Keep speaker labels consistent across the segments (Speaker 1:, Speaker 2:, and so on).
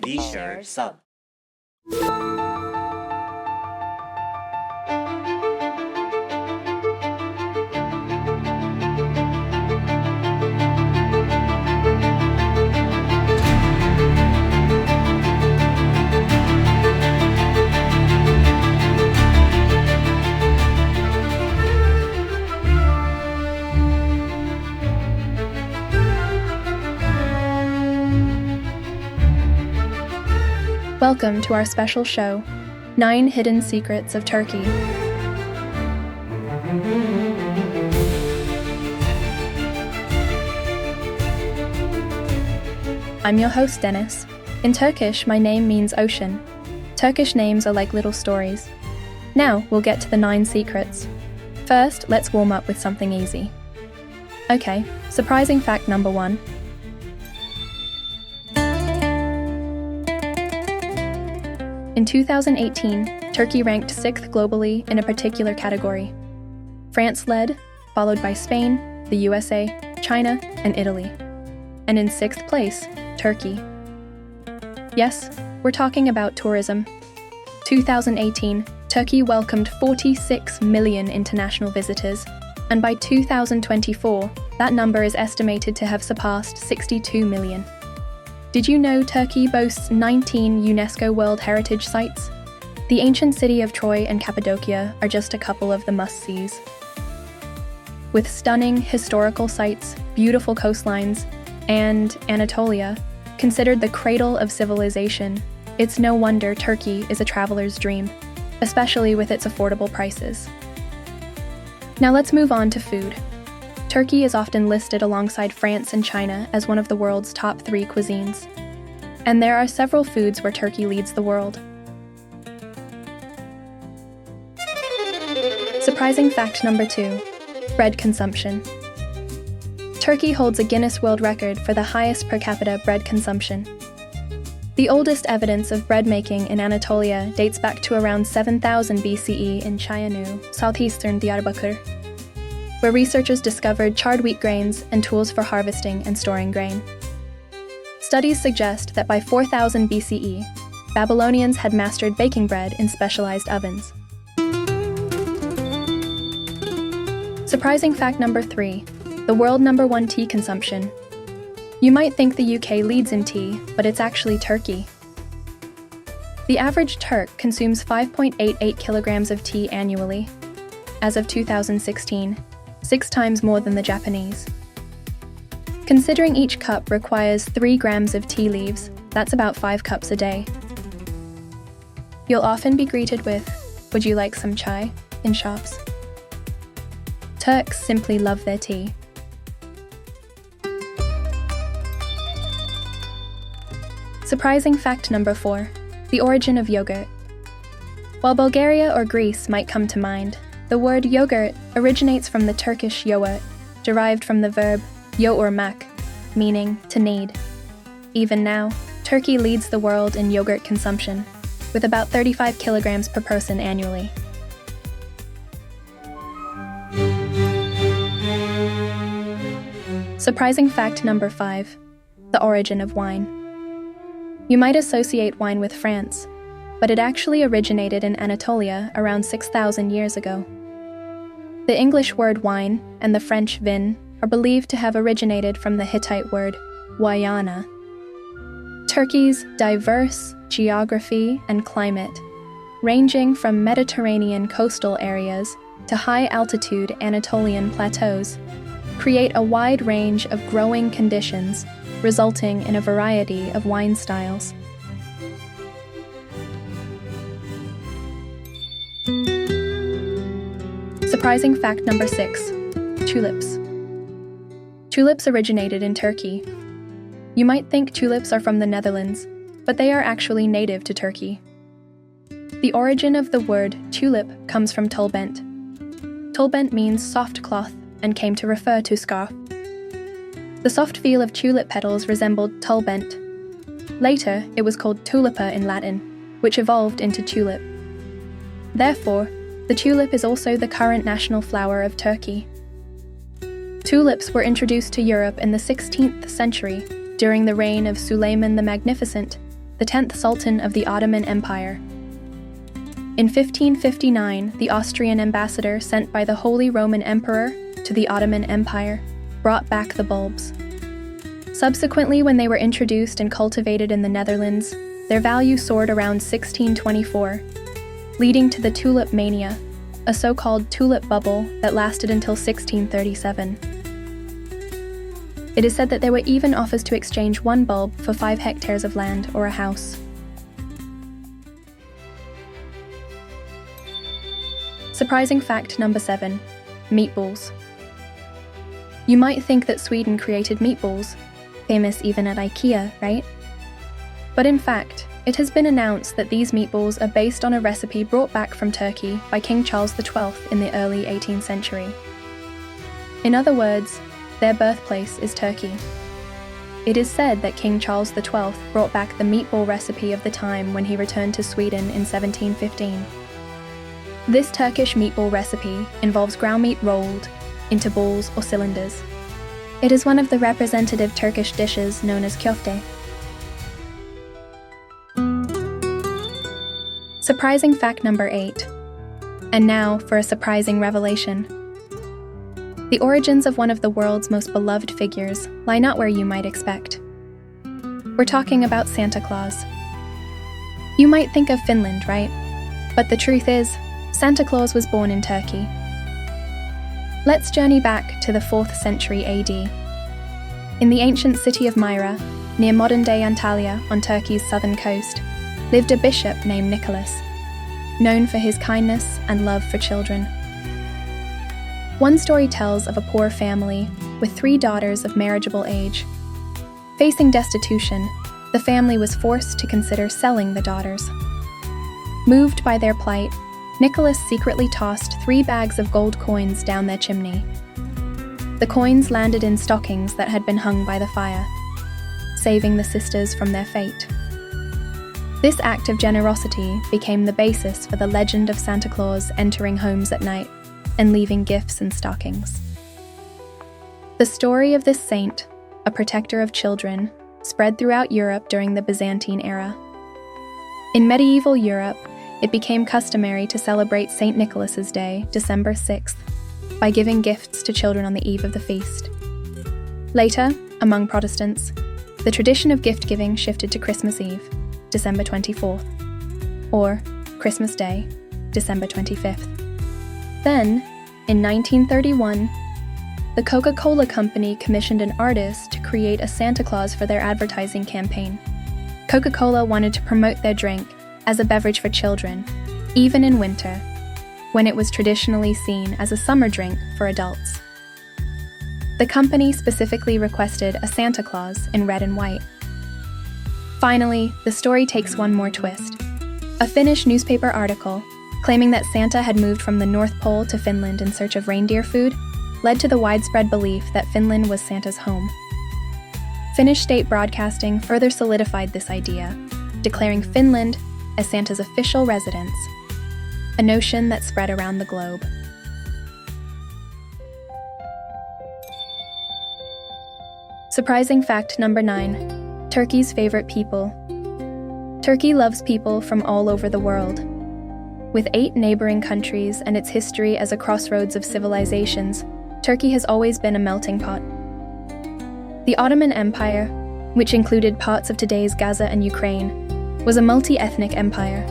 Speaker 1: Leisure Sub.
Speaker 2: Welcome to our special show, 9 Hidden Secrets of Turkey. I'm your host, Dennis. In Turkish, my name means ocean. Turkish names are like little stories. Now, we'll get to the 9 secrets. First, let's warm up with something easy. Okay, surprising fact number 1. In 2018, Turkey ranked 6th globally in a particular category. France led, followed by Spain, the USA, China, and Italy. And in 6th place, Turkey. Yes, we're talking about tourism. 2018, Turkey welcomed 46 million international visitors, and by 2024, that number is estimated to have surpassed 62 million. Did you know Turkey boasts 19 UNESCO World Heritage Sites? The ancient city of Troy and Cappadocia are just a couple of the must-sees. With stunning historical sites, beautiful coastlines, and Anatolia, considered the cradle of civilization, it's no wonder Turkey is a traveler's dream, especially with its affordable prices. Now let's move on to food. Turkey is often listed alongside France and China as one of the world's top 3 cuisines. And there are several foods where Turkey leads the world. Surprising fact number 2, bread consumption. Turkey holds a Guinness World Record for the highest per capita bread consumption. The oldest evidence of bread making in Anatolia dates back to around 7000 BCE in Çayönü, southeastern Diyarbakır, where researchers discovered charred wheat grains and tools for harvesting and storing grain. Studies suggest that by 4000 BCE, Babylonians had mastered baking bread in specialized ovens. Surprising fact number 3, the world number 1 tea consumption. You might think the UK leads in tea, but it's actually Turkey. The average Turk consumes 5.88 kilograms of tea annually. As of 2016, 6 times more than the Japanese. Considering each cup requires 3 grams of tea leaves, that's about 5 cups a day. You'll often be greeted with, "Would you like some chai?" in shops. Turks simply love their tea. Surprising fact number 4, the origin of yogurt. While Bulgaria or Greece might come to mind, the word yogurt originates from the Turkish yoğurt, derived from the verb yoğurmak, meaning to knead. Even now, Turkey leads the world in yogurt consumption, with about 35 kilograms per person annually. Surprising fact number 5, the origin of wine. You might associate wine with France, but it actually originated in Anatolia around 6,000 years ago. The English word wine and the French vin are believed to have originated from the Hittite word wayana. Turkey's diverse geography and climate, ranging from Mediterranean coastal areas to high-altitude Anatolian plateaus, create a wide range of growing conditions, resulting in a variety of wine styles. Surprising fact number 6, tulips. Tulips originated in Turkey. You might think tulips are from the Netherlands, but they are actually native to Turkey. The origin of the word tulip comes from tulbent. Tulbent means soft cloth and came to refer to scarf. The soft feel of tulip petals resembled tulbent. Later, it was called tulipa in Latin, which evolved into tulip. Therefore, the tulip is also the current national flower of Turkey. Tulips were introduced to Europe in the 16th century during the reign of Suleiman the Magnificent, the 10th Sultan of the Ottoman Empire. In 1559, the Austrian ambassador sent by the Holy Roman Emperor to the Ottoman Empire brought back the bulbs. Subsequently, when they were introduced and cultivated in the Netherlands, their value soared around 1624, leading to the tulip mania, a so-called tulip bubble that lasted until 1637. It is said that there were even offers to exchange one bulb for 5 hectares of land or a house. Surprising fact number 7, meatballs. You might think that Sweden created meatballs, famous even at IKEA, right? But in fact, it has been announced that these meatballs are based on a recipe brought back from Turkey by King Charles XII in the early 18th century. In other words, their birthplace is Turkey. It is said that King Charles XII brought back the meatball recipe of the time when he returned to Sweden in 1715. This Turkish meatball recipe involves ground meat rolled into balls or cylinders. It is one of the representative Turkish dishes known as köfte. Surprising fact number 8. And now for a surprising revelation. The origins of one of the world's most beloved figures lie not where you might expect. We're talking about Santa Claus. You might think of Finland, right? But the truth is, Santa Claus was born in Turkey. Let's journey back to the 4th century AD. In the ancient city of Myra, near modern-day Antalya on Turkey's southern coast, lived a bishop named Nicholas, known for his kindness and love for children. One story tells of a poor family with 3 daughters of marriageable age. Facing destitution, the family was forced to consider selling the daughters. Moved by their plight, Nicholas secretly tossed 3 bags of gold coins down their chimney. The coins landed in stockings that had been hung by the fire, saving the sisters from their fate. This act of generosity became the basis for the legend of Santa Claus entering homes at night and leaving gifts in stockings. The story of this saint, a protector of children, spread throughout Europe during the Byzantine era. In medieval Europe, it became customary to celebrate St. Nicholas's Day, December 6th, by giving gifts to children on the eve of the feast. Later, among Protestants, the tradition of gift-giving shifted to Christmas Eve, December 24th, or Christmas Day, December 25th. Then, in 1931, the Coca-Cola Company commissioned an artist to create a Santa Claus for their advertising campaign. Coca-Cola wanted to promote their drink as a beverage for children, even in winter, when it was traditionally seen as a summer drink for adults. The company specifically requested a Santa Claus in red and white. Finally, the story takes one more twist. A Finnish newspaper article, claiming that Santa had moved from the North Pole to Finland in search of reindeer food, led to the widespread belief that Finland was Santa's home. Finnish state broadcasting further solidified this idea, declaring Finland as Santa's official residence, a notion that spread around the globe. Surprising fact number 9, Turkey's favorite people. Turkey loves people from all over the world. With 8 neighboring countries and its history as a crossroads of civilizations, Turkey has always been a melting pot. The Ottoman Empire, which included parts of today's Gaza and Ukraine, was a multi-ethnic empire.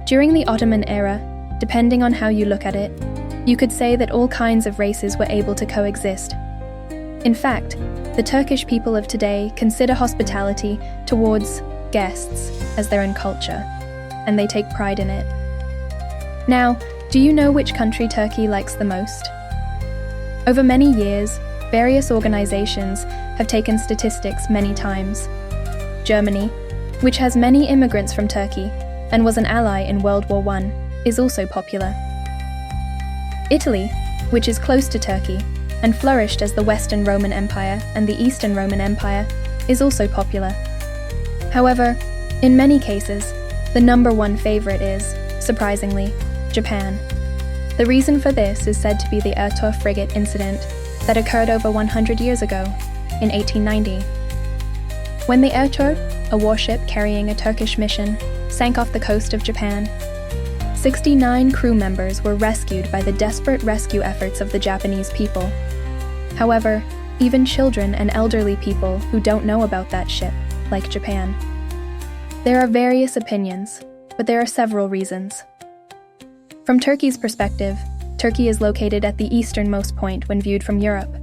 Speaker 2: During the Ottoman era, depending on how you look at it, you could say that all kinds of races were able to coexist. In fact, the Turkish people of today consider hospitality towards guests as their own culture, and they take pride in it. Now, do you know which country Turkey likes the most? Over many years, various organizations have taken statistics many times. Germany, which has many immigrants from Turkey and was an ally in World War I, is also popular. Italy, which is close to Turkey and flourished as the Western Roman Empire and the Eastern Roman Empire, is also popular. However, in many cases, the number 1 favorite is, surprisingly, Japan. The reason for this is said to be the Ertor frigate incident that occurred over 100 years ago, in 1890. When the Ertor, a warship carrying a Turkish mission, sank off the coast of Japan. 69 crew members were rescued by the desperate rescue efforts of the Japanese people. However, even children and elderly people who don't know about that ship, like Japan. There are various opinions, but there are several reasons. From Turkey's perspective, Turkey is located at the easternmost point when viewed from Europe.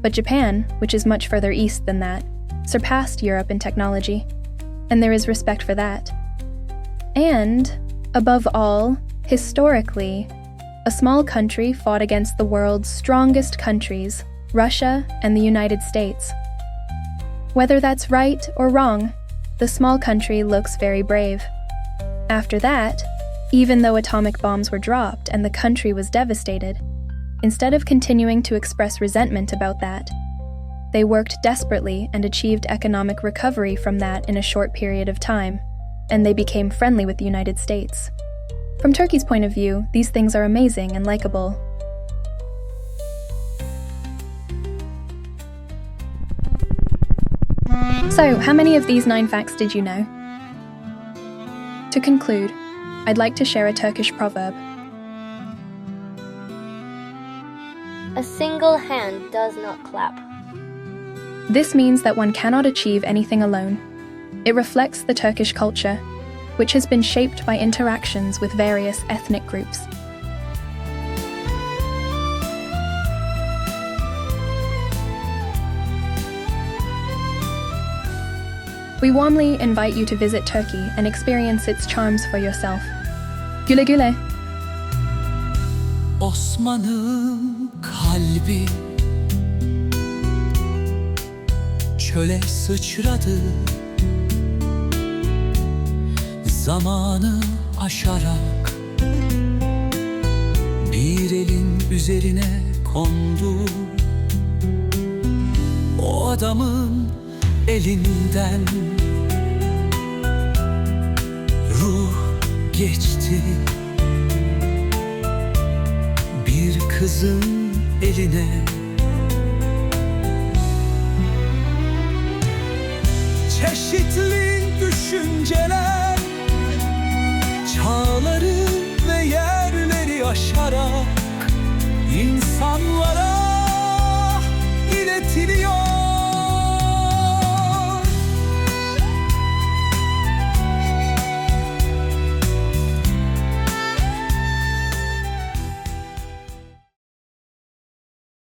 Speaker 2: But Japan, which is much further east than that, surpassed Europe in technology, and there is respect for that. And, above all, historically, a small country fought against the world's strongest countries, Russia and the United States. Whether that's right or wrong, the small country looks very brave. After that, even though atomic bombs were dropped and the country was devastated, instead of continuing to express resentment about that, they worked desperately and achieved economic recovery from that in a short period of time, and they became friendly with the United States. From Turkey's point of view, these things are amazing and likable. So, how many of these 9 facts did you know? To conclude, I'd like to share a Turkish proverb.
Speaker 1: A single hand does not clap.
Speaker 2: This means that one cannot achieve anything alone. It reflects the Turkish culture, which has been shaped by interactions with various ethnic groups. We warmly invite you to visit Turkey and experience its charms for yourself. Güle güle.
Speaker 3: Osman'ın kalbi çöle sıçradı, zamanı aşarak bir elin üzerine kondu. O adamın elinden ruh geçti, bir kızın eline. Çeşitli düşünceler çağları ve yerleri aşarak insanlara